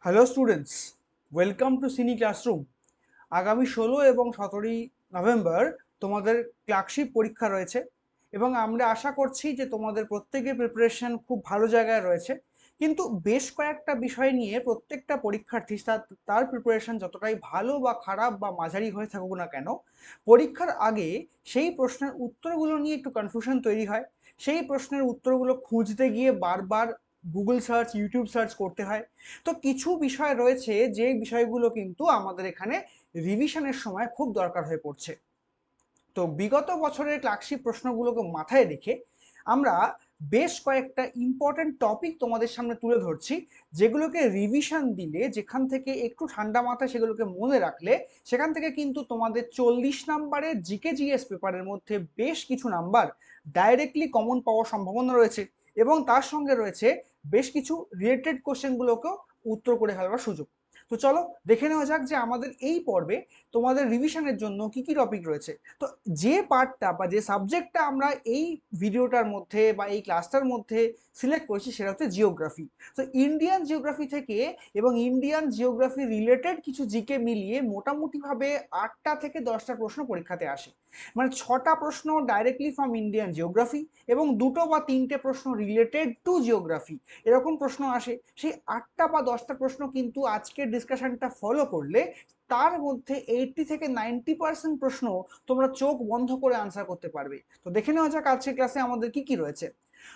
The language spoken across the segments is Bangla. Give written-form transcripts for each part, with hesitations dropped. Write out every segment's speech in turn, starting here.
হ্যালো স্টুডেন্টস, ওয়েলকাম টু সিনি ক্লাসরুম। আগামী 16 এবং 17ই নভেম্বর তোমাদের ক্লার্কশিপ পরীক্ষা রয়েছে এবং আমরা আশা করছি যে তোমাদের প্রত্যেকের প্রিপারেশন খুব ভালো জায়গায় রয়েছে। কিন্তু বেশ কয়েকটা বিষয় নিয়ে প্রত্যেকটা পরীক্ষার্থী তার প্রিপারেশন যতটাই ভালো বা খারাপ বা মাঝারি হয়ে থাকুক না কেন, পরীক্ষার আগে সেই প্রশ্নের উত্তরগুলো নিয়ে একটু কনফিউশন তৈরি হয়। সেই প্রশ্নের উত্তরগুলো খুঁজতে গিয়ে বারবার গুগল সার্চ, ইউটিউব সার্চ করতে হয়। তো কিছু বিষয় রয়েছে যে বিষয়গুলো কিন্তু আমাদের এখানে রিভিশনের সময় খুব দরকার হয়ে পড়ছে। তো বিগত বছরের ক্লার্কশিপ প্রশ্নগুলোকে মাথায় রেখে আমরা বেশ কয়েকটা ইম্পর্টেন্ট টপিক তোমাদের সামনে তুলে ধরছি, যেগুলোকে রিভিশন দিলে, যেখান থেকে একটু ঠান্ডা মাথায় সেগুলোকে মনে রাখলে সেখান থেকে কিন্তু তোমাদের 40 নাম্বারের জিকে জিএস পেপারের মধ্যে বেশ কিছু নাম্বার ডাইরেক্টলি কমন পাওয়ার সম্ভাবনা রয়েছে এবং তার সঙ্গে রয়েছে বেশ কিছু রিলেটেড কোশ্চেনগুলোকেও উত্তর করে ফেলবার সুযোগ। তো চলো দেখে নেওয়া যাক যে আমাদের এই পর্বে তোমাদের রিভিশনের জন্য কি কি টপিক রয়েছে। তো যে পার্টটা বা যে সাবজেক্টটা আমরা এই ভিডিওটার মধ্যে বা এই ক্লাসটার মধ্যে সিলেক্ট করেছি সেটা হচ্ছে জিওগ্রাফি। তো ইন্ডিয়ান জিওগ্রাফি থেকে এবং ইন্ডিয়ান জিওগ্রাফি রিলেটেড কিছু জিকে মিলিয়ে মোটামুটিভাবে 8টা থেকে 10টা প্রশ্ন পরীক্ষাতে আসে। মানে 6টা প্রশ্ন ডাইরেক্টলি ফ্রম ইন্ডিয়ান জিওগ্রাফি এবং 2টো বা 3টে প্রশ্ন রিলেটেড টু জিওগ্রাফি, এরকম প্রশ্ন আসে। সেই 8টা বা 10টা প্রশ্ন কিন্তু আজকের ডিসকাশনটা ফলো করলে তার মধ্যে 80 থেকে 90% প্রশ্ন তোমরা চোখ বন্ধ করে আনসার করতে পারবে। তো দেখে নেওয়া যাক আজকের ক্লাসে আমাদের কি কি রয়েছে।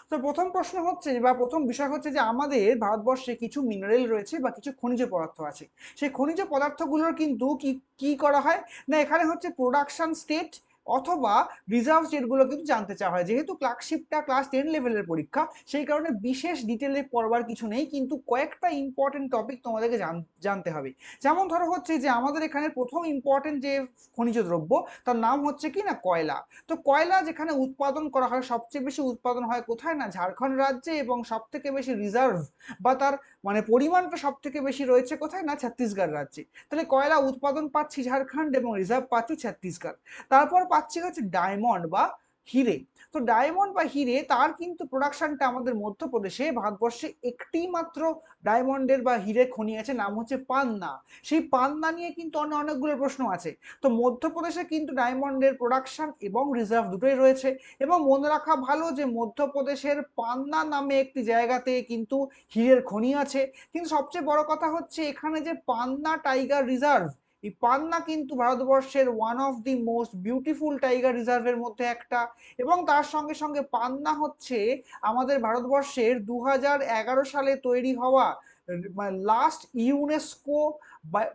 তো প্রথম প্রশ্ন হচ্ছে বা প্রথম বিষয় হচ্ছে যে আমাদের ভারতবর্ষে কিছু মিনারেল রয়েছে বা কিছু খনিজ পদার্থ আছে। সেই খনিজ পদার্থগুলোর কিন্তু কি কি করা হয় না, এখানে হচ্ছে প্রোডাকশন স্টেট অথবা রিজার্ভ স্টেটগুলো কিন্তু জানতে চাওয়া হয়। যেহেতু ক্লার্কশিপটা ক্লাস 10 লেভেলের পরীক্ষা, সেই কারণে বিশেষ ডিটেলে পড়বার কিছু নেই, কিন্তু কয়েকটা ইম্পর্টেন্ট টপিক তোমাদেরকে জানতে হবে। যেমন ধরো হচ্ছে যে আমাদের এখানে প্রথম ইম্পর্টেন্ট যে খনিজ দ্রব্য তার নাম হচ্ছে কি না কয়লা। তো কয়লা যেখানে উৎপাদন করা হয়, সবচেয়ে বেশি উৎপাদন হয় কোথায় না ঝাড়খণ্ড রাজ্যে, এবং সব থেকে বেশি রিজার্ভ বা তার মানে পরিমাণটা সব থেকে বেশি রয়েছে কোথায় না ছত্তিশগড় রাজ্যে। তাহলে কয়লা উৎপাদন পাচ্ছি ঝাড়খণ্ড এবং রিজার্ভ পাচ্ছি ছত্তিশগড়। তারপর পাচ্ছি হচ্ছে ডায়মন্ড বা হিরে। তো ডায়মন্ড বা হিরে তার কিন্তু প্রোডাকশনটা আমাদের মধ্যপ্রদেশে, ভারতবর্ষে একটি মাত্র ডায়মন্ডের বা হিরে খনি আছে, নাম হচ্ছে পান্না। সেই পান্না নিয়ে কিন্তু অনেকগুলো প্রশ্ন আছে। তো মধ্যপ্রদেশে কিন্তু ডায়মন্ডের প্রোডাকশন এবং রিজার্ভ দুটোই রয়েছে। এবং মনে রাখা ভালো যে মধ্যপ্রদেশের পান্না নামে একটি জায়গাতে কিন্তু হীরের খনি আছে। কিন্তু সবচেয়ে বড় কথা হচ্ছে এখানে যে পান্না টাইগার রিজার্ভ, এই পান্না কিন্তু ভারতবর্ষের one of the most beautiful tiger রিজার্ভের মধ্যে একটা। এবং তার সঙ্গে সঙ্গে পান্না হচ্ছে আমাদের ভারতবর্ষের 2011 সালে তৈরি হওয়া লাস্ট ইউনেস্কো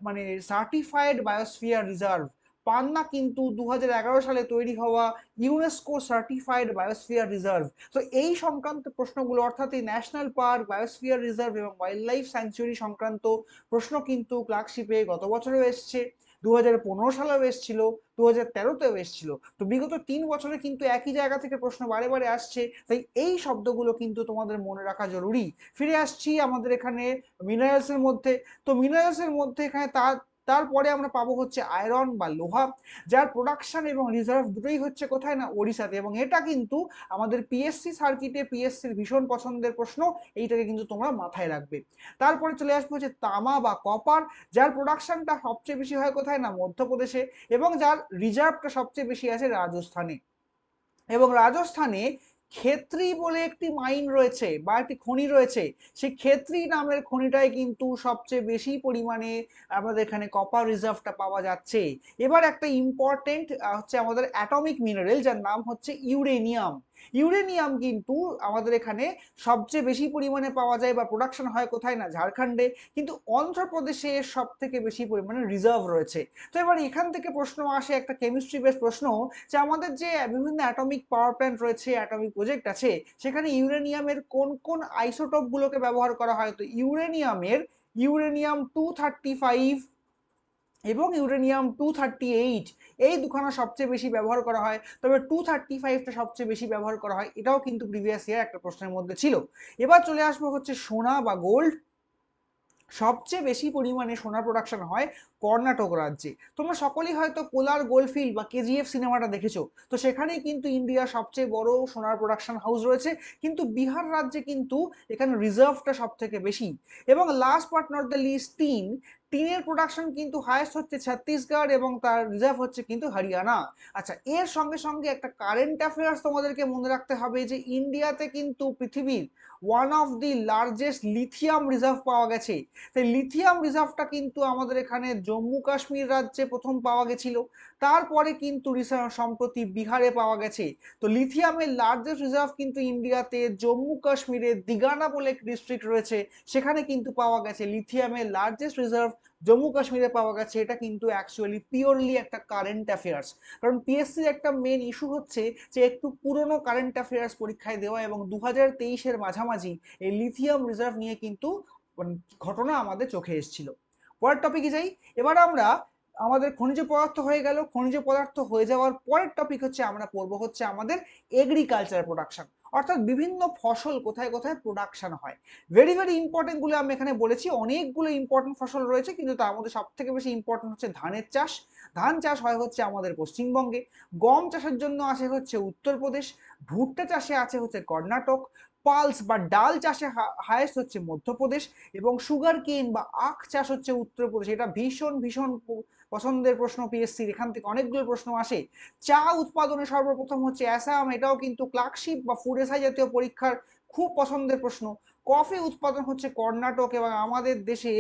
মানে সার্টিফাইড বায়োস্ফিয়ার রিজার্ভ। পান্না কিন্তু 2011 সালে তৈরি হওয়া ইউনেস্কো সার্টিফাইড বায়োস্ফিয়ার রিজার্ভ। তো এই সংক্রান্ত প্রশ্নগুলো, অর্থাৎ এই ন্যাশনাল পার্ক, বায়োস্ফিয়ার রিজার্ভ এবং ওয়াইল্ড লাইফ স্যাংচুয়ারি সংক্রান্ত প্রশ্ন কিন্তু ক্লার্কশিপে গত বছরেও এসছে, 2015 সালেও এসেছিল, 2013তেও এসেছিল। তো বিগত 3 বছরে কিন্তু একই জায়গা থেকে প্রশ্ন বারে বারে আসছে, তাই এই শব্দগুলো কিন্তু তোমাদের মনে রাখা জরুরি। ফিরে আসছি আমাদের এখানে মিনারেলসের মধ্যে। তো মিনারেলসের মধ্যে এখানে তারপরে আমরা পাবো হচ্ছে আয়রন বা লোহা, যার প্রোডাকশন এবং রিজার্ভ দুটোই হচ্ছে কোথায় না ওড়িশাতে। এবং এটা কিন্তু আমাদের পিএসসি সার্কিটে পিএসসির ভীষণ পছন্দের প্রশ্ন, এইটাকে কিন্তু তোমরা মাথায় রাখবে। তারপরে চলে আসবো হচ্ছে তামা বা কপার, যার প্রোডাকশনটা সবচেয়ে বেশি হয় কোথায় না মধ্যপ্রদেশে, এবং যার রিজার্ভটা সবচেয়ে বেশি আছে রাজস্থানে। এবং রাজস্থানে ক্ষেত্রী বলে একটি মাইন রয়েছে বা একটি খনি রয়েছে, সেই ক্ষেত্রী নামের খনিটায় কিন্তু সবচেয়ে বেশি পরিমাণে আমাদের এখানে কপার রিজার্ভটা পাওয়া যাচ্ছে। এবার একটা ইম্পর্টেন্ট হচ্ছে আমাদের অ্যাটমিক মিনারেল, যার নাম হচ্ছে ইউরেনিয়াম। ইউরেনিয়াম কিন্তু আমাদের এখানে সবচেয়ে বেশি পরিমাণে পাওয়া যায় বা প্রোডাকশন হয় কোথায় না ঝাড়খণ্ডে, কিন্তু অন্ধ্রপ্রদেশে সব থেকে বেশি পরিমাণে রিজার্ভ রয়েছে। তো এবার এখান থেকে প্রশ্ন আসে একটা কেমিস্ট্রি বেস প্রশ্ন, যে আমাদের যে বিভিন্ন অ্যাটমিক পাওয়ার প্ল্যান্ট রয়েছে, অ্যাটমিক প্রজেক্ট আছে, সেখানে ইউরেনিয়ামের কোন কোন আইসোটোপ গুলোকে ব্যবহার করা হয়। তো ইউরেনিয়ামের ইউরেনিয়াম-235 এবং ইউরেনিয়াম-238, এই দুখানা সবচেয়ে বেশি ব্যবহার করা হয়। তবে 235টা সবচেয়ে বেশি ব্যবহার করা হয়, এটাও কিন্তু প্রিভিয়াস ইয়ার একটা প্রশ্নের মধ্যে ছিল। এবার চলে আসবো হচ্ছে সোনা বা গোল্ড। সবচেয়ে বেশি পরিমাণে সোনার প্রোডাকশন হয় কর্ণাটক রাজ্যে। তোমরা সকলেই হয়তো কোলার গোল্ডফিল্ড বা কেজিএফ সিনেমাটা দেখেছো, তো সেখানেই কিন্তু ইন্ডিয়ার সবচেয়ে বড় সোনার প্রোডাকশন হাউস রয়েছে। কিন্তু বিহার রাজ্যে কিন্তু এখানে রিজার্ভটা সব থেকে বেশি। এবং last but not the least, টিনের প্রোডাকশন কিন্তু হায়েস্ট হচ্ছে ছত্তিশগড় এবং তার রিজার্ভ হচ্ছে কিন্তু হরিয়ানা। আচ্ছা, এর সঙ্গে সঙ্গে একটা কারেন্ট অ্যাফেয়ার্স তোমাদেরকে মনে রাখতে হবে যে ইন্ডিয়াতে কিন্তু পৃথিবীর one of the largest lithium reserve পাওয়া গেছে। তাই লিথিয়াম রিজার্ভটা কিন্তু আমাদের এখানে জম্মু কাশ্মীর রাজ্যে প্রথম পাওয়া গেছিল, তারপরে কিন্তু সম্প্রতি বিহারে পাওয়া গেছে। তো লিথিয়ামের লার্জেস্ট রিজার্ভ কিন্তু ইন্ডিয়াতে জম্মু কাশ্মীরে দিগানা বলে ডিস্ট্রিক্ট রয়েছে, সেখানে কিন্তু পাওয়া গেছে লিথিয়ামের লার্জেস্ট রিজার্ভ জম্মু কাশ্মীরে পাওয়া গেছে। এটা কিন্তু অ্যাকচুয়ালি পিওরলি একটা কারেন্ট অ্যাফেয়ার্স, কারণ পিএসসির একটা মেন ইস্যু হচ্ছে যে একটু পুরনো কারেন্ট অ্যাফেয়ার্স পরীক্ষায় দেওয়া, এবং 2023-এর মাঝামাঝি এই লিথিয়াম রিজার্ভ নিয়ে কিন্তু ঘটনা আমাদের চোখে এসেছিল। পরের টপিকে যাই। এবার আমরা আমাদের খনিজ পদার্থ হয়ে গেল, খনিজ পদার্থ হয়ে যাওয়ার পরের টপিক হচ্ছে আমরা পড়বো হচ্ছে আমাদের এগ্রিকালচার প্রোডাকশন, অর্থাৎ বিভিন্ন ফসল কোথায় কোথায় প্রোডাকশন হয়। ভেরি ভেরি ইম্পর্টেন্ট গুলো আমি এখানে বলেছি, অনেকগুলো ইম্পর্টেন্ট ফসল রয়েছে, কিন্তু তার মধ্যে সব থেকে বেশি ইম্পর্টেন্ট হচ্ছে ধানের চাষ। ধান চাষ হয় হচ্ছে আমাদের পশ্চিমবঙ্গে, গম চাষের জন্য আছে হচ্ছে উত্তরপ্রদেশ, ভুট্টা চাষে আছে হচ্ছে কর্ণাটক, পালস বা ডাল চাষে হায়েস্ট হচ্ছে মধ্যপ্রদেশ, এবং সুগার কেন বা আখ চাষ হচ্ছে উত্তরপ্রদেশ। এটা ভীষণ ভীষণ পছন্দের প্রশ্ন পিএসসির, এখান থেকে অনেকগুলো প্রশ্ন আসে। চা উৎপাদনে সর্বপ্রথম হচ্ছে অ্যাসাম, এটাও কিন্তু ক্লার্কশিপ বা ফুড এসআই জাতীয় পরীক্ষার খুব পছন্দের প্রশ্ন। কফি উৎপাদন হচ্ছে কর্ণাটক, এবং আমাদের দেশে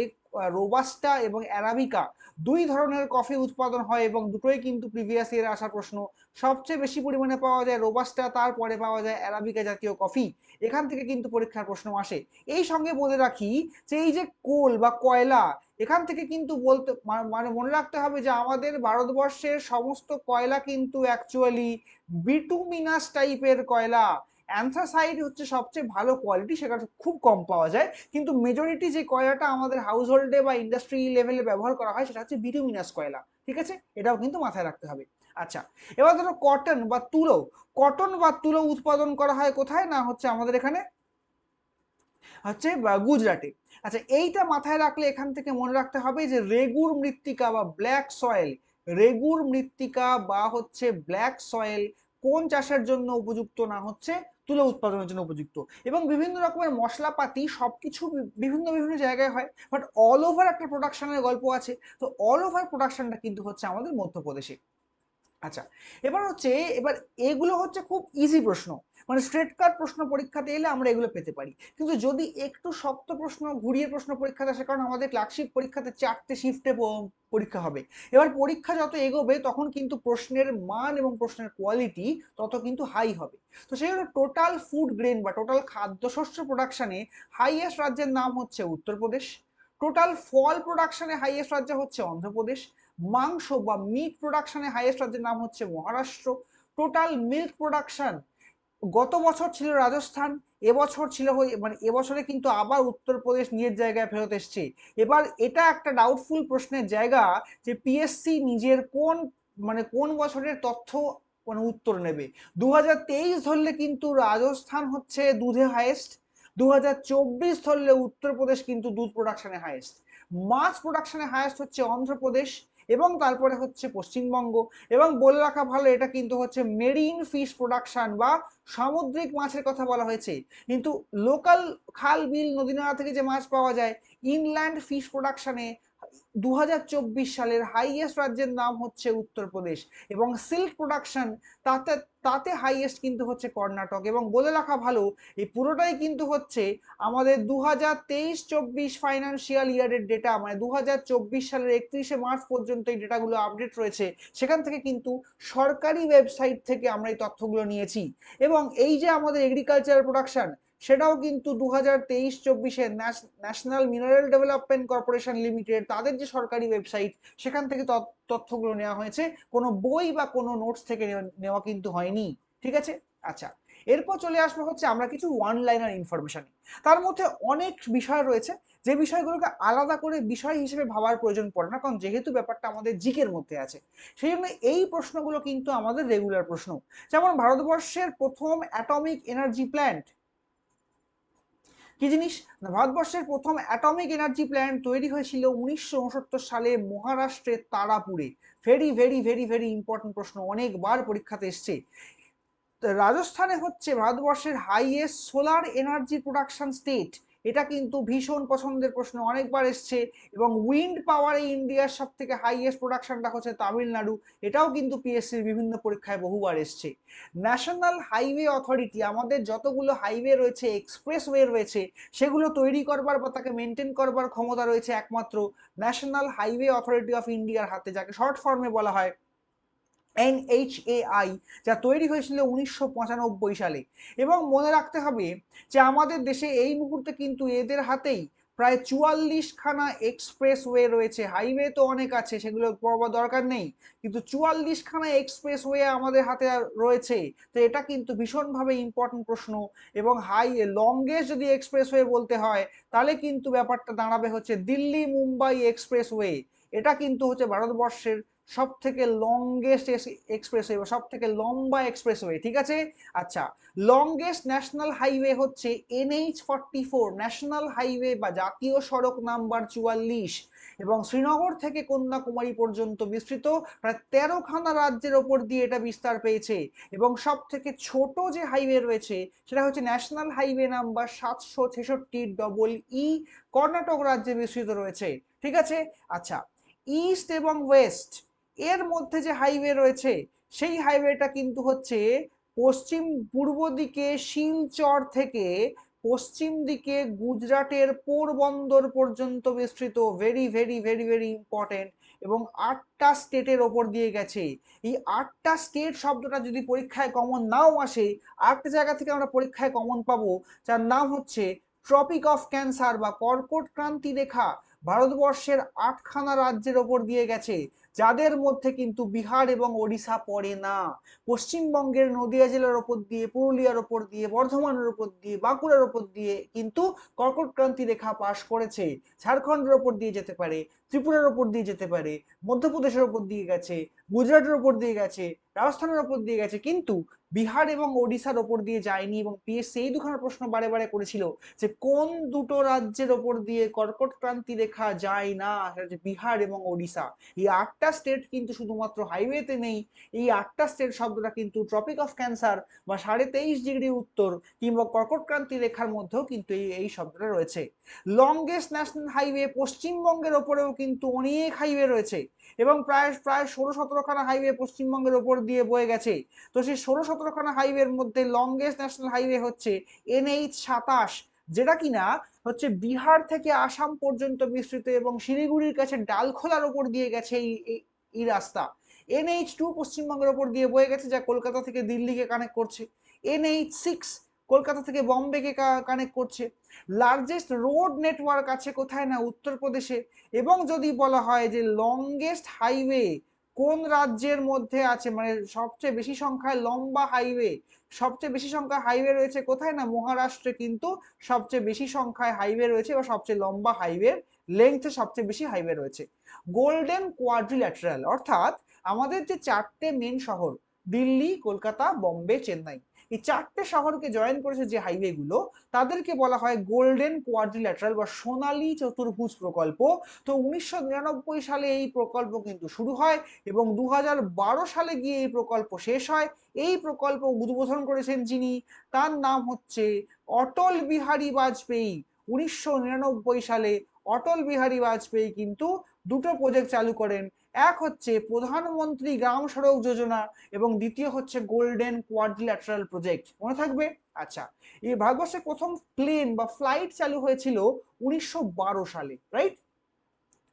রোবাস্টা এবং অ্যারাবিকা দুই ধরনের কফি উৎপাদন হয়, এবং দুটোই কিন্তু প্রিভিয়াস ইয়ারে আসা প্রশ্ন। সবচেয়ে বেশি পরিমাণে পাওয়া যায় রোবাস্টা, তারপরে পাওয়া যায় অ্যারাবিকা জাতীয় কফি। এখান থেকে কিন্তু পরীক্ষার প্রশ্ন আসে। এই সঙ্গে বলে রাখি যে এই যে কোল বা কয়লা, এখান থেকে কিন্তু বলতে মানে মনে রাখতে হবে যে আমাদের ভারতবর্ষের সমস্ত কয়লা কিন্তু অ্যাকচুয়ালি বিটুমিনাস টাইপের কয়লা। অ্যান্থ্রাসাইড হচ্ছে সবচেয়ে ভালো কোয়ালিটি, সেটা খুব কম পাওয়া যায়, কিন্তু মেজরিটি যে কয়লাটা আমাদের হাউস হোল্ডে বা ইন্ডাস্ট্রি লেভেলে ব্যবহার করা হয় সেটা হচ্ছে বিটুমিনাস কয়লা। ঠিক আছে, এটাও কিন্তু মাথায় রাখতে হবে। আচ্ছা, এবার ধরো কটন বা তুলো, কটন বা তুলো উৎপাদন করা হয় কোথায় না হচ্ছে আমাদের এখানে হচ্ছে গুজরাটে। আচ্ছা, এইটা মাথায় রাখলে এখান থেকে মনে রাখতে হবে যে রেগুর মৃত্তিকা বা ব্ল্যাক সয়েল, রেগুর মৃত্তিকা বা হচ্ছে ব্ল্যাক সয়েল কোন চাষের জন্য উপযুক্ত না হচ্ছে তুলো উৎপাদনের জন্য উপযুক্ত। এবং বিভিন্ন রকমের মশলাপাতি সবকিছু বিভিন্ন বিভিন্ন জায়গায় হয়, বাট অল ওভার একটা প্রোডাকশনের গল্প আছে। তো অল ওভার প্রোডাকশনটা কিন্তু হচ্ছে আমাদের মধ্যপ্রদেশে। আচ্ছা, এবার এগুলো হচ্ছে খুব ইজি প্রশ্ন, মানে স্ট্রেট কাট প্রশ্ন পরীক্ষাতে এলে আমরা এগুলো পেতে পারি। কিন্তু যদি একটু শক্ত প্রশ্ন ঘুরিয়ে প্রশ্ন পরীক্ষাতে আসে, কারণ আমাদের ক্লার্কশিপ পরীক্ষাতে 4টে শিফটে পরীক্ষা হবে। এবার পরীক্ষা যত এগোবে তখন কিন্তু প্রশ্নের মান এবং প্রশ্নের কোয়ালিটি তত কিন্তু হাই হবে। তো সেই জন্য টোটাল ফুড গ্রেন বা টোটাল খাদ্যশস্য প্রোডাকশনে হাইয়েস্ট রাজ্যের নাম হচ্ছে উত্তরপ্রদেশ, টোটাল ফল প্রোডাকশনে হাইয়েস্ট রাজ্য হচ্ছে অন্ধ্রপ্রদেশ, মাংস বা মিট প্রোডাকশনে হাইয়েস্ট রাজ্যের নাম হচ্ছে মহারাষ্ট্র, টোটাল মিল্ক প্রোডাকশন গত বছর ছিল রাজস্থান, এবছর ছিল মানে এবছরে কিন্তু আবার উত্তরপ্রদেশ নিজের জায়গায় ফেরত এসছে। এবার এটা একটা ডাউটফুল প্রশ্নের জায়গা যে পিএসসি নিজের কোন বছরের তথ্য মানে উত্তর নেবে। 2023 ধরলে কিন্তু রাজস্থান হচ্ছে দুধে হাইয়েস্ট, 2024 ধরলে উত্তরপ্রদেশ কিন্তু দুধ প্রোডাকশনে হাইয়েস্ট, মাছ প্রোডাকশনে হাইয়েস্ট হচ্ছে অন্ধ্রপ্রদেশ, এবং তারপরে হচ্ছে পশ্চিমবঙ্গ। এবং বলে রাখা ভালো, এটা কিন্তু হচ্ছে মেরিন ফিশ প্রোডাকশন বা সামুদ্রিক মাছের কথা বলা হয়েছে, কিন্তু লোকাল খাল বিল নদী নালা থেকে যে মাছ পাওয়া যায় ইনল্যান্ড ফিশ প্রোডাকশনে 2024 সালের হাইয়েস্ট রাজ্যের নাম হচ্ছে উত্তরপ্রদেশ, এবং সিল্ক প্রোডাকশন তাতে তাতে হাইয়েস্ট কিন্তু হচ্ছে কর্ণাটক। এবং বলে রাখা ভালো, এই পুরোটাই কিন্তু হচ্ছে আমাদের 2023-24 ফাইন্যান্সিয়াল ইয়ারের ডেটা, মানে 2024 সালের 31শে মার্চ পর্যন্ত এই ডেটাগুলো আপডেট রয়েছে, সেখান থেকে কিন্তু সরকারি ওয়েবসাইট থেকে আমরা এই তথ্যগুলো নিয়েছি। এবং এই যে আমাদের এগ্রিকালচার প্রোডাকশন, সেটাও কিন্তু 2023-24-এ national mineral development corporation limited তাদের যে সরকারি ওয়েবসাইট, সেখান থেকে তথ্যগুলো নেওয়া হয়েছে, কোনো বই বা কোনো নোটস থেকে নেওয়া কিন্তু হয়নি। ঠিক আছে। আচ্ছা, এরপর চলে আসবো হচ্ছে আমরা কিছু ওয়ান লাইনার ইনফরমেশন। তার মধ্যে অনেক বিষয় রয়েছে যে বিষয়গুলোকে আলাদা করে বিষয় হিসেবে ভাবার প্রয়োজন পড়ে না, কারণ যেহেতু ব্যাপারটা আমাদের জিকের মধ্যে আছে, সেই জন্য এই প্রশ্নগুলো কিন্তু আমাদের রেগুলার প্রশ্ন। যেমন ভারতবর্ষের প্রথম অ্যাটমিক এনার্জি প্ল্যান্ট কি জিনিস না, ভারতবর্ষের প্রথম অ্যাটমিক এনার্জি প্ল্যান্ট তৈরি হয়েছিল 1969 সালে মহারাষ্ট্রের তারাপুরে। Very very very very important প্রশ্ন, অনেকবার পরীক্ষাতে এসছে। রাজস্থানে হচ্ছে ভারতবর্ষের highest solar energy production state, এটা কিন্তু ভীষণ পছন্দের প্রশ্ন, অনেকবার এসছে। এবং উইন্ড পাওয়ারে ইন্ডিয়ার সব থেকে হাইয়েস্ট প্রোডাকশনটা হচ্ছে তামিলনাড়ু, এটাও কিন্তু পিএসসির বিভিন্ন পরীক্ষায় বহুবার এসছে। ন্যাশনাল হাইওয়ে অথরিটি, আমাদের যতগুলো হাইওয়ে রয়েছে, এক্সপ্রেসওয়ে রয়েছে, সেগুলো তৈরি করবার বা তাকে মেনটেন করবার ক্ষমতা রয়েছে একমাত্র ন্যাশনাল হাইওয়ে অথরিটি অফ ইন্ডিয়ার হাতে, যাকে শর্ট ফর্মে বলা হয় NHAI, যা তৈরি হয়েছিল 1995 সালে। এবং মনে রাখতে হবে যে আমাদের দেশে এই মুহূর্তে কিন্তু এদের হাতেই প্রায় 44খানা এক্সপ্রেসওয়ে রয়েছে। হাইওয়ে তো অনেক আছে, সেগুলো পড়বার দরকার নেই, কিন্তু 44খানা এক্সপ্রেসওয়ে আমাদের হাতে রয়েছে। তো এটা কিন্তু ভীষণভাবে ইম্পর্টেন্ট প্রশ্ন। এবং লংগেস্ট যদি এক্সপ্রেসওয়ে বলতে হয়, তাহলে কিন্তু ব্যাপারটা দাঁড়াবে হচ্ছে দিল্লি মুম্বাই এক্সপ্রেসওয়ে। এটা কিন্তু হচ্ছে ভারতবর্ষের সব থেকে লংগেস্ট এক্সপ্রেসওয়ে বা সব থেকে লম্বা এক্সপ্রেসওয়ে, ঠিক আছে। আচ্ছা, লংগেস্ট ন্যাশনাল হাইওয়ে হচ্ছে NH44, ন্যাশনাল হাইওয়ে বা জাতীয় সড়ক নাম্বার 44, এবং শ্রীনগর থেকে কন্যাকুমারী পর্যন্ত বিস্তৃত, প্রায় 13খানা রাজ্যের ওপর দিয়ে এটা বিস্তার পেয়েছে। এবং সব থেকে ছোট যে হাইওয়ে রয়েছে সেটা হচ্ছে ন্যাশনাল হাইওয়ে নাম্বার 766 কর্ণাটক রাজ্যে বিস্তৃত রয়েছে, ঠিক আছে। আচ্ছা, ইস্ট এবং ওয়েস্ট এর মধ্যে যে হাইওয়ে রয়েছে, সেই হাইওয়েটা কিন্তু হচ্ছে পশ্চিম পূর্ব দিকে শিলচর থেকে পশ্চিম দিকে গুজরাটের পোরবন্দর পর্যন্ত বিস্তৃত। Very very very very important. এবং 8টা স্টেটের ওপর দিয়ে গেছে। এই 8টা স্টেট শব্দটা যদি পরীক্ষায় কমন নাও আসে, আরেকটা জায়গা থেকে আমরা পরীক্ষায় কমন পাবো, যার নাম হচ্ছে ট্রপিক অফ ক্যান্সার বা কর্কট ক্রান্তি রেখা। ভারতবর্ষের 8খানা রাজ্যের ওপর দিয়ে গেছে, যাদের মধ্যে কিন্তু বিহার এবং ওড়িশা পড়ে না। পশ্চিমবঙ্গের নদিয়া জেলার ওপর দিয়ে, পুরুলিয়ার ওপর দিয়ে, বর্ধমানের ওপর দিয়ে, বাঁকুড়ার ওপর দিয়ে কিন্তু কর্কট ক্রান্তি রেখা পাশ করেছে। ঝাড়খণ্ডের ওপর দিয়ে যেতে পারে, ত্রিপুরার ওপর দিয়ে যেতে পারে, মধ্যপ্রদেশের ওপর দিয়ে গেছে, গুজরাটের ওপর দিয়ে গেছে, রাজস্থানের ওপর দিয়ে গেছে, কিন্তু বিহার এবং ওড়িশার ওপর দিয়ে যায়নি। এবং পিএসসি এই দুখানা প্রশ্ন বারে বারে করেছিল যে কোন দুটো রাজ্যের ওপর দিয়ে কর্কট ক্রান্তি রেখা যায় না, সেটা হচ্ছে বিহার এবং ওড়িশা। এই 8টা স্টেট কিন্তু শুধুমাত্র হাইওয়েতে নেই, এই 8টা স্টেট শব্দটা কিন্তু ট্রপিক অফ ক্যান্সার বা 23.5 ডিগ্রি উত্তর কিংবা কর্কট ক্রান্তি রেখার মধ্যেও কিন্তু এই শব্দটা রয়েছে। লংগেস্ট ন্যাশনাল হাইওয়ে, পশ্চিমবঙ্গের ওপরেও কিন্তু অনেক হাইওয়ে রয়েছে, এবং প্রায় প্রায় 16-17খানা হাইওয়ে পশ্চিমবঙ্গের ওপর দিয়ে বয়ে গেছে। তো সেই 16-17খানা হাইওয়ের মধ্যে লংগেস্ট ন্যাশনাল হাইওয়ে হচ্ছে NH27, যেটা কিনা হচ্ছে বিহার থেকে আসাম পর্যন্ত বিস্তৃত, এবং শিলিগুড়ির কাছে ডালখোলার ওপর দিয়ে গেছে এই রাস্তা। NH2 পশ্চিমবঙ্গের ওপর দিয়ে বয়ে গেছে, যা কলকাতা থেকে দিল্লিকে কানেক্ট করছে। NH6 কলকাতা থেকে বোম্বেকে কানেক্ট করছে। লার্জেস্ট রোড নেটওয়ার্ক আছে কোথায় না উত্তরপ্রদেশে। এবং যদি বলা হয় যে লংগেস্ট হাইওয়ে কোন রাজ্যের মধ্যে আছে, মানে সবচেয়ে বেশি সংখ্যায় লম্বা হাইওয়ে, সবচেয়ে বেশি সংখ্যায় হাইওয়ে রয়েছে কোথায় না মহারাষ্ট্রে, কিন্তু সবচেয়ে বেশি সংখ্যায় হাইওয়ে রয়েছে বা সবচেয়ে লম্বা হাইওয়ে লেংথে সবচেয়ে বেশি হাইওয়ে রয়েছে। গোল্ডেন কোয়াড্রিল্যাটারাল, অর্থাৎ আমাদের যে 4টে মেন শহর, দিল্লি, কলকাতা, বোম্বে, চেন্নাই, এই 4টে শহরকে জয়েন করেছে যে হাইওয়ে গুলো, তাদেরকে বলা হয় গোল্ডেন কোয়াড্রিল্যাটারাল বা সোনালী চতুর্ভুজ প্রকল্প। তো 1999 সালে এই প্রকল্প কিন্তু শুরু হয়, এবং 2012 সালে গিয়ে এই প্রকল্প শেষ হয়। এই প্রকল্প উদ্বোধন করেছেন যিনি, তার নাম হচ্ছে অটল বিহারী বাজপেয়ী। 1999 সালে অটল বিহারী বাজপেয়ী কিন্তু দুটো প্রজেক্ট চালু করেন। এক হচ্ছে প্রধানমন্ত্রী গ্রাম সড়ক যোজনা, এবং দ্বিতীয় হচ্ছে গোল্ডেন কোয়াড্রিল্যাটারাল প্রজেক্ট, মনে থাকবে। আচ্ছা, এই ভারতবর্ষের প্রথম প্লেন বা ফ্লাইট চালু হয়েছিল 1912 সালে, রাইট।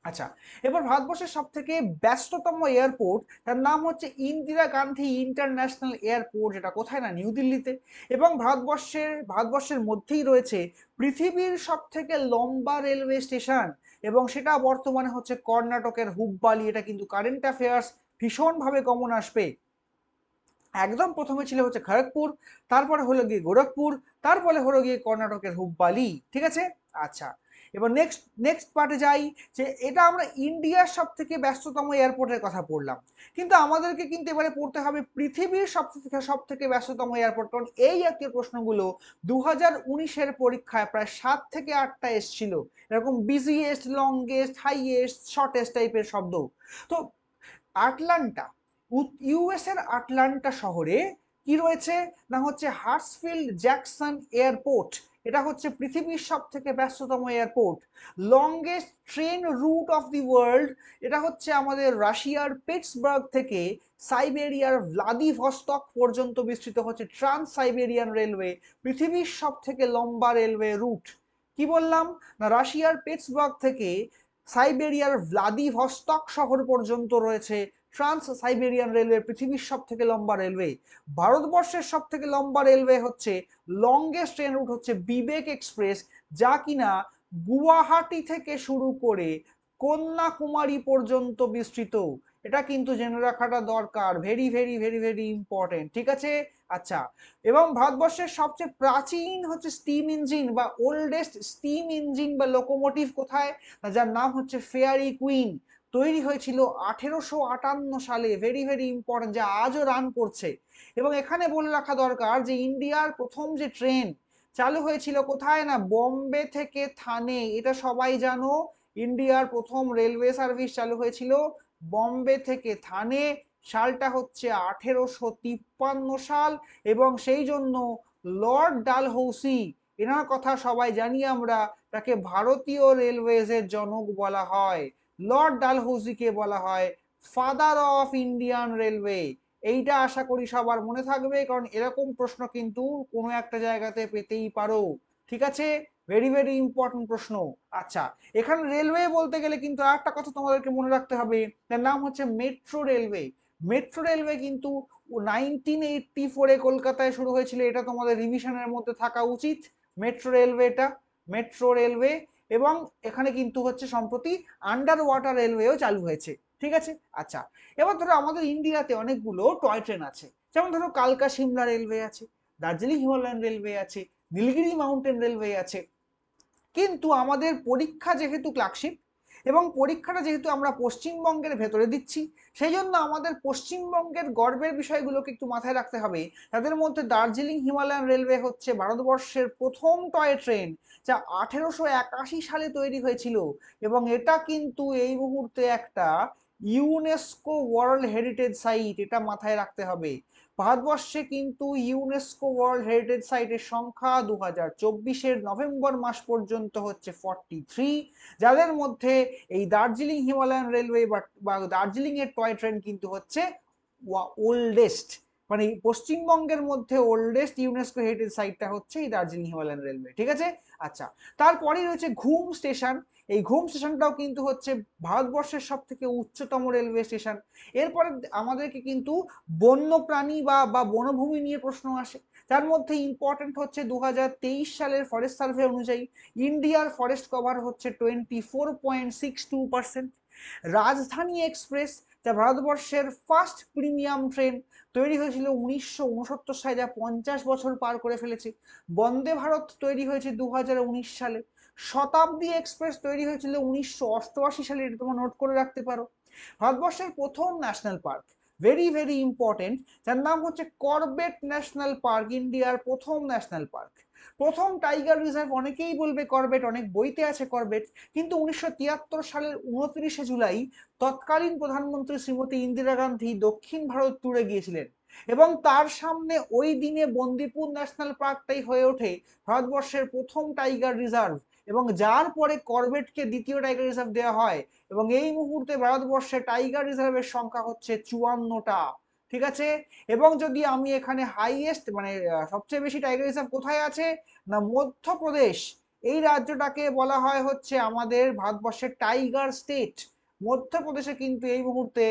আচ্ছা, এবার ভারতবর্ষের সব থেকে ব্যস্ততম এয়ারপোর্ট, তার নাম হচ্ছে ইন্দিরা গান্ধী ইন্টারন্যাশনাল এয়ারপোর্ট, যেটা কোথায় না নিউ দিল্লিতে। এবং ভারতবর্ষের মধ্যেই রয়েছে পৃথিবীর সব থেকে লম্বা রেলওয়ে স্টেশন, এবং সেটা বর্তমানে হচ্ছে কর্ণাটকের হুব্বালি। এটা কিন্তু কারেন্ট অ্যাফেয়ার্স ভীষণভাবে কমন আসবে। একদম প্রথমে ছিল হচ্ছে খড়গপুর, তারপরে হলো গিয়ে গোরখপুর, তারপরে হলো গিয়ে কর্ণাটকের হুব্বালি, ঠিক আছে। আচ্ছা, এবার নেক্সট নেক্সট পার্টে যাই, যে এটা আমরা ইন্ডিয়ার সব থেকে ব্যস্ততম এয়ারপোর্টের কথা পড়লাম, কিন্তু আমাদেরকে কিন্তু এবারে পড়তে হবে পৃথিবীর সব থেকে ব্যস্ততম এয়ারপোর্ট, কারণ এই জাতীয় প্রশ্নগুলো 2019-এর পরীক্ষায় প্রায় 7 থেকে 8টা এসছিল, এরকম বিজিয়েস্ট, লংগেস্ট, হাইয়েস্ট, শর্টেস্ট টাইপের শব্দ। তো আটলান্টা, ইউএস এর আটলান্টা শহরে কি রয়েছে না হচ্ছে হার্টসফিল্ড জ্যাকসন এয়ারপোর্ট। এটা হচ্ছে পৃথিবীর সব থেকে ব্যস্ততম airport. Longest train root of the world, এটা হচ্ছে আমাদের রাশিয়ার পিটসবার্গ থেকে সাইবেরিয়ার ভ্লাদিভস্টক পর্যন্ত বিস্তৃত হচ্ছে ট্রান্স সাইবেরিয়ান রেলওয়ে, পৃথিবীর সব থেকে লম্বা রেলওয়ে রুট। কি বললাম না, রাশিয়ার পিটসবার্গ থেকে সাইবেরিয়ার ভ্লাদিভস্টক শহর পর্যন্ত রয়েছে ট্রান্স সাইবেরিয়ান রেলওয়ে, পৃথিবীর সব থেকে লম্বা রেলওয়ে। ভারতবর্ষের সব থেকে লম্বা রেলওয়ে হচ্ছে, লংগেস্ট ট্রেন রুট হচ্ছে বিবেক এক্সপ্রেস, যা কিনা গুয়াহাটি থেকে শুরু করে কন্যাকুমারী পর্যন্ত বিস্তৃত। এটা কিন্তু জেনে রাখাটা দরকার, very very very very important, ঠিক আছে। আচ্ছা, এবং ভারতবর্ষের সবচেয়ে প্রাচীন হচ্ছে স্টিম ইঞ্জিন বা ওল্ডেস্ট স্টিম ইঞ্জিন বা লোকোমোটিভ কোথায়, যার নাম হচ্ছে ফেয়ারি কুইন, তৈরি হয়েছিল 1858 সালে, ভেরি ভেরি ইম্পর্টেন্ট, যা আজও রান করছে। এবং এখানে বলে রাখা দরকার যে ইন্ডিয়ার প্রথম যে ট্রেন চালু হয়েছিল কোথায় না, বোম্বে থেকে থানে, এটা সবাই জানো। ইন্ডিয়ার প্রথম রেলওয়ে সার্ভিস চালু হয়েছিল বোম্বে থেকে থানে, সালটা হচ্ছে 1853 সাল। এবং সেই জন্য লর্ড ডালহৌসি, এনার কথা সবাই জানি আমরা, তাকে ভারতীয় রেলওয়েজের জনক বলা হয়। লর্ড ডালহৌসিকে বলা হয় ফাদার অফ ইন্ডিয়ান রেলওয়ে। এইটা আশা করি সবার মনে থাকবে, কারণ এরকম প্রশ্ন কিন্তু কোনো একটা জায়গাতে পেতেই পারো, ঠিক আছে। ভেরি ভেরি ইম্পর্টেন্ট প্রশ্ন। আচ্ছা, এখানে রেলওয়ে বলতে গেলে কিন্তু একটা কথা তোমাদেরকে মনে রাখতে হবে, তার নাম হচ্ছে মেট্রো রেলওয়ে। মেট্রো রেলওয়ে কিন্তু 1984-এ কলকাতায় শুরু হয়েছিল, এটা তোমাদের রিভিশনের মধ্যে থাকা উচিত। মেট্রো রেলওয়েটা, মেট্রো রেলওয়ে। এবং এখানে কিন্তু হচ্ছে সম্প্রতি আন্ডার ওয়াটার রেলওয়েও চালু হয়েছে, ঠিক আছে। আচ্ছা, এবার ধরো আমাদের ইন্ডিয়াতে অনেকগুলো টয় ট্রেন আছে, যেমন ধরো কালকা সিমলা রেলওয়ে আছে, দার্জিলিং হিমালয়ান রেলওয়ে আছে, নীলগিরি মাউন্টেন রেলওয়ে আছে। কিন্তু আমাদের পরীক্ষা যেহেতু ক্লার্কশিপ, এবং পরীক্ষাটা যেহেতু আমরা পশ্চিমবঙ্গের ভেতরে দিচ্ছি, সেই জন্য আমাদের পশ্চিমবঙ্গের গর্বের বিষয়গুলোকে একটু মাথায় রাখতে হবে। তাদের মধ্যে দার্জিলিং হিমালয়ান রেলওয়ে হচ্ছে ভারতবর্ষের প্রথম টয় ট্রেন, যা 1881 সালে তৈরি হয়েছিল, এবং এটা কিন্তু এই মুহূর্তে একটা ইউনেস্কো ওয়ার্ল্ড হেরিটেজ সাইট, এটা মাথায় রাখতে হবে। ভারতবর্ষে কিন্তু ইউনেস্কো ওয়ার্ল্ড হেরিটেজ সাইটের সংখ্যা 2024-এর নভেম্বর মাস পর্যন্ত হচ্ছে 43, যাদের মধ্যে এই দার্জিলিং হিমালয়ান রেলওয়ে বা দার্জিলিং এর টয় ট্রেন কিন্তু হচ্ছে ওল্ডেস্ট, মানে পশ্চিমবঙ্গের মধ্যে ওল্ডেস্ট ইউনেস্কো হেরিটেজ সাইটটা হচ্ছে এই দার্জিলিং হিমালয়ান রেলওয়ে, ঠিক আছে। আচ্ছা, তারপরেই রয়েছে ঘুম স্টেশন। এই ঘুম স্টেশনটাও কিন্তু হচ্ছে ভারতবর্ষের সব থেকে উচ্চতম রেলওয়ে স্টেশন। এরপরে আমাদেরকে কিন্তু বন্যপ্রাণী বা বনভূমি নিয়ে প্রশ্ন আসে, যার মধ্যে ইম্পর্টেন্ট হচ্ছে 2023 সালের ফরেস্ট সার্ভে অনুযায়ী ইন্ডিয়ার ফরেস্ট কভার হচ্ছে 24.62%। রাজধানী এক্সপ্রেস, যা ভারতবর্ষের ফার্স্ট প্রিমিয়াম ট্রেন, তৈরি হয়েছিল 1969 সালে, যা 50 বছর পার করে ফেলেছে। বন্দে ভারত তৈরি হয়েছে 2019 সালে। শতাব্দী এক্সপ্রেস তৈরি হয়েছিল 1988 সালে, এটা তোমরা নোট করে রাখতে পারো। ভারতবর্ষের প্রথম national park, very very important, যার নাম হচ্ছে করবেট ন্যাশনাল পার্ক, ইন্ডিয়ার প্রথম ন্যাশনাল পার্ক। প্রথম টাইগার রিজার্ভ, অনেকেই বলবে করবেট, অনেক বইতে আছে করবেট, কিন্তু 1973 সালের 29শে জুলাই তৎকালীন প্রধানমন্ত্রী শ্রীমতী ইন্দিরা গান্ধী দক্ষিণ ভারত ট্যুরে গিয়েছিলেন, এবং তার সামনে ওই দিনে বন্দিপুর ন্যাশনাল পার্কটাই হয়ে ওঠে ভারতবর্ষের প্রথম টাইগার রিজার্ভ, এবং যার পরে করবেটকে দ্বিতীয় টাইগার রিজার্ভ দেওয়া হয়। এবং এই মুহূর্তে ভারতবর্ষে টাইগার রিজার্ভের সংখ্যা হচ্ছে 54টা, ঠিক আছে। এবং যদি আমি এখানে হাইয়েস্ট মানে সবচেয়ে বেশি টাইগার রিজার্ভ কোথায় আছে না, মধ্যপ্রদেশ। এই রাজ্যটাকে বলা হয় হচ্ছে আমাদের ভারতবর্ষের টাইগার স্টেট। মধ্যপ্রদেশে কিন্তু এই মুহূর্তে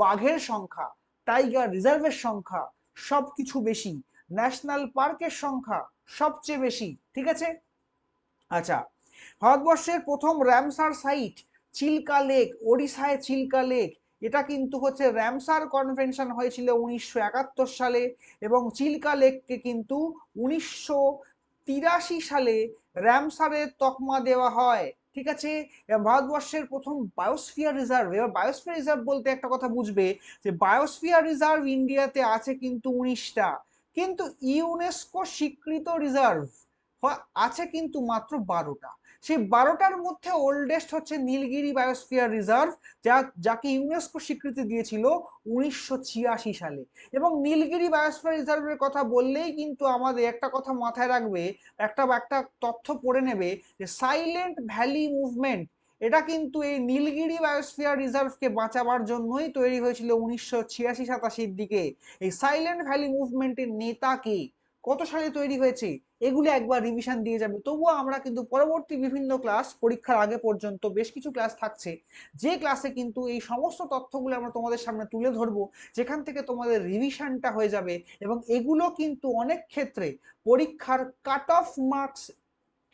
বাঘের সংখ্যা, টাইগার রিজার্ভের সংখ্যা সবকিছু বেশি, ন্যাশনাল পার্কের সংখ্যা সবচেয়ে বেশি, ঠিক আছে। আচ্ছা, ভারতবর্ষের প্রথম র্যামসার সাইট চিল্কা লেক, ওড়িশায় চিল্কা লেক, এটা কিন্তু হচ্ছে র্যামসার কনভেনশন হয়েছিল 1971 সালে, এবং চিল্কা লেককে কিন্তু 1983 সালে র্যামসারের তকমা দেওয়া হয়, ঠিক আছে? ভারতবর্ষের প্রথম বায়োস্ফিয়ার রিজার্ভ। এবার বায়োস্ফিয়ার রিজার্ভ বলতে একটা কথা বুঝবে যে বায়োস্ফিয়ার রিজার্ভ ইন্ডিয়াতে আছে কিন্তু 19টা, কিন্তু ইউনেস্কো স্বীকৃত রিজার্ভ আছে কিন্তু মাত্র 12টা। সেই 12টার মধ্যে ওল্ডেস্ট হচ্ছে নীলগিরি বায়োস্ফিয়ার রিজার্ভ, যাকে ইউনেস্কো স্বীকৃতি দিয়েছিল 1986 সালে। এবং নীলগিরি বায়োস্ফিয়ার রিজার্ভের কথা বললেই কিন্তু আমাদের একটা কথা মাথায় রাখবে, একটা একটা তথ্য পড়ে নেবে যে সাইলেন্ট ভ্যালি মুভমেন্ট, এটা কিন্তু এই নীলগিরি বায়োস্ফিয়ার রিজার্ভকে বাঁচাবার জন্যই তৈরি হয়েছিল 1986-87 দিকে। এই সাইলেন্ট ভ্যালি মুভমেন্টের নেতা কে, কত সালে তৈরি হয়েছে, এগুলো একবার রিভিশন দিয়ে যাবে। তবুও আমরা কিন্তু পরবর্তী বিভিন্ন ক্লাস, পরীক্ষার আগে পর্যন্ত বেশ কিছু ক্লাস থাকছে, যে ক্লাসে কিন্তু এই সমস্ত তথ্যগুলো আমরা তোমাদের সামনে তুলে ধরবো, যেখান থেকে তোমাদের রিভিশনটা হয়ে যাবে। এবং এগুলো কিন্তু অনেক ক্ষেত্রে পরীক্ষার কাট অফ মার্কস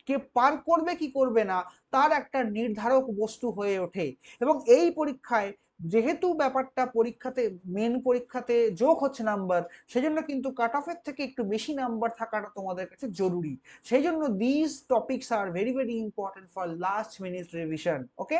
কে পার করবে কি করবে না তার একটা নির্ধারক বস্তু হয়ে ওঠে। এবং এই পরীক্ষায় যেহেতু ব্যাপারটা পরীক্ষাতে, মেন পরীক্ষাতে যোগ হচ্ছে নাম্বার, সেজন্য কিন্তু কাট অফের থেকে একটু বেশি নাম্বার থাকাটা তোমাদের কাছে জরুরি। সেই জন্য this topics are very very important for last minute revision. Okay,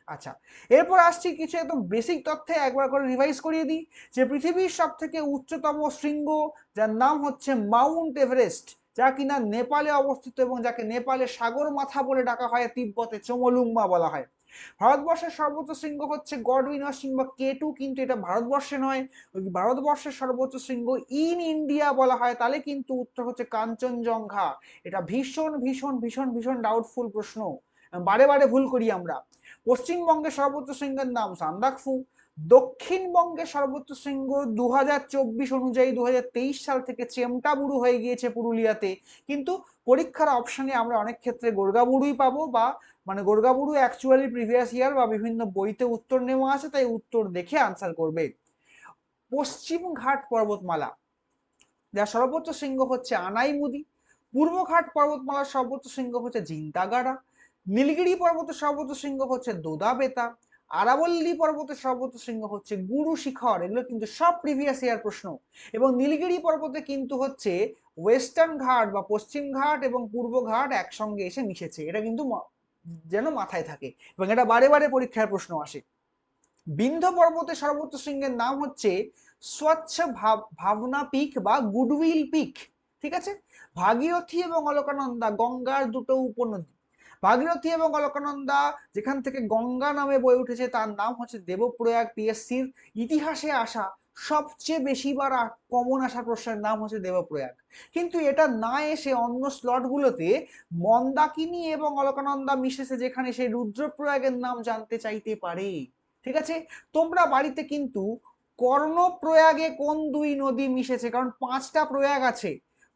আচ্ছা, এরপর আসছি কিছু একদম বেসিক তথ্যে একবার করে রিভাইজ করিয়ে দিই যে পৃথিবীর সব থেকে উচ্চতম শৃঙ্গ, যার নাম হচ্ছে মাউন্ট এভারেস্ট, যা কিনা নেপালে অবস্থিত এবং যাকে নেপালে সাগর মাথা বলে ডাকা হয়, তিব্বতে চমলুংমা বলা হয়। ভারতবর্ষের সর্বোচ্চ শৃঙ্গ হচ্ছে গডউইনার শৃঙ্গ K2, কিন্তু এটা ভারতবর্ষে নয়, ভারতবর্ষের সর্বোচ্চ শৃঙ্গ ইন ইন্ডিয়া বলা হয়, তাহলে কিন্তু উত্তর হচ্ছে কাঞ্চনজঙ্ঘা। এটা ভীষণ ভীষণ ভীষণ ভীষণ ডাউটফুল প্রশ্ন, বারে বারে ভুল করি আমরা। পশ্চিমবঙ্গের সর্বোচ্চ শৃঙ্গের নাম সান্দাকফু। দক্ষিণবঙ্গের সর্বোচ্চ শৃঙ্গ 2024 অনুযায়ী 2023 সাল থেকে চেমটাবুরু হয়ে গিয়েছে পুরুলিয়াতে, কিন্তু পরীক্ষার অপশনে আমরা অনেক ক্ষেত্রে গোর্গাবুরুই পাবো, বা মানে গোর্গাবুরু অ্যাকচুয়ালি প্রিভিয়াস ইয়ার বা বিভিন্ন বইতে উত্তর নেওয়া আছে, তাই উত্তর দেখে আনসার করবে। পশ্চিমঘাট পর্বতমালা, যার সর্বোচ্চ শৃঙ্গ হচ্ছে আনাইমুদি। পূর্বঘাট পর্বতমালার সর্বোচ্চ শৃঙ্গ হচ্ছে জিন্তাগাড়া। নীলগিরি পর্বতের সর্বোচ্চ শৃঙ্গ হচ্ছে দোদাবেতা। আরাবল্লী পর্বতের সর্বোচ্চ শৃঙ্গ হচ্ছে গুরু শিখর। এগুলো কিন্তু সব প্রিভিয়াস ইয়ার প্রশ্ন। এবং নীলগিরি পর্বতে কিন্তু হচ্ছে ওয়েস্টার্ন ঘাট বা পশ্চিম ঘাট এবং পূর্ব ঘাট একসঙ্গে এসে মিশেছে, এটা কিন্তু যেন মাথায় থাকে, এবং এটা বারে বারে পরীক্ষার প্রশ্ন আসে। বিন্ধ্য পর্বতের সর্বোচ্চ শৃঙ্গের নাম হচ্ছে স্বচ্ছ ভাবনা পিক বা গুডউইল পিক। ঠিক আছে? ভাগীরথী এবং অলকানন্দা গঙ্গার দুটো উপনদী। ভাগীরথী এবং অলকানন্দা যেখান থেকে গঙ্গা নামে বয়ে উঠেছে, তার নাম হচ্ছে দেবপ্রয়াগ। পিএসসির ইতিহাসে আসা সবচেয়ে বেশিবার কমন আসা প্রশ্নের নাম হচ্ছে দেবপ্রয়াগ। কিন্তু এটা না এসে অন্য স্লটগুলোতে মন্দাকিনী এবং অলকানন্দা মিশেছে, যেখানে সেই রুদ্রপ্রয়াগের নাম জানতে চাইতে পারে। ঠিক আছে? তোমরা বাড়িতে কিন্তু কর্ণপ্রয়াগে কোন দুই নদী মিশেছে, কারণ 5টা প্রয়াগ আছে,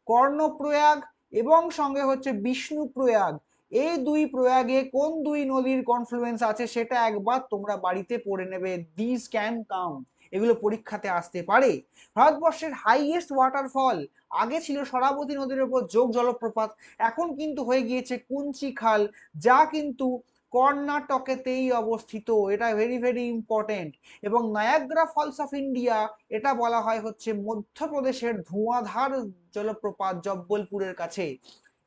কর্ণপ্রয়াগ এবং সঙ্গে হচ্ছে বিষ্ণুপ্রয়াগ, এই দুই প্রয়াগে কোন দুই নদীর কনফ্লুয়েন্স আছে সেটা একবার তোমরা বাড়িতে পড়ে নেবে। দিস ক্যান কাউন্ট, এগুলো পরীক্ষাতে আসতে পারে। ভারতবর্ষের হাইয়েস্ট ওয়াটারফল আগে ছিল সরাবতী নদীর উপর যোগ জলপ্রপাত, এখন কিন্তু হয়ে গিয়েছে কুঞ্চি খাল, যা কিন্তু কর্ণাটকেতেই অবস্থিত। এটা ভেরি ভেরি ইম্পর্টেন্ট। এবং নায়াগ্রা ফলস অফ ইন্ডিয়া, এটা বলা হয় হচ্ছে মধ্যপ্রদেশের ধোঁয়াধার জলপ্রপাত জব্বলপুরের কাছে।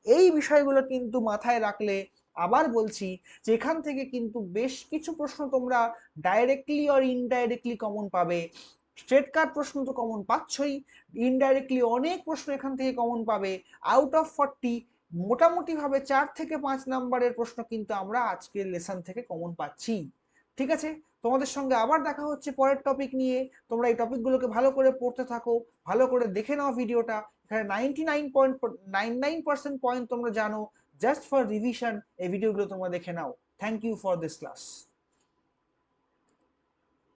এই বিষয়গুলো কিন্তু মাথায় রাখলে, আবার বলছি, যেখান থেকে কিন্তু বেশ কিছু প্রশ্ন তোমরা ডাইরেক্টলি আর ইনডাইরেক্টলি কমন পাবে। স্ট্রেট কাট প্রশ্ন তো কমন পাচ্ছই, ইনডাইরেক্টলি অনেক প্রশ্ন এখান থেকে কমন পাবে। আউট অফ 40 মোটামুটি ভাবে 4 থেকে 5 নাম্বারের প্রশ্ন কিন্তু আমরা আজকের লেসন থেকে কমন পাচ্ছি। ঠিক আছে? তোমাদের সঙ্গে আবার দেখা হচ্ছে পরের টপিক নিয়ে। তোমরা এই টপিকগুলোকে ভালো করে পড়তে থাকো, ভালো করে দেখে নাও ভিডিওটা। এখানে 99.99% পয়েন্ট তোমরা জানো, জাস্ট ফর রিভিশন এই ভিডিওগুলো তোমরা দেখে নাও। Thank you for this class.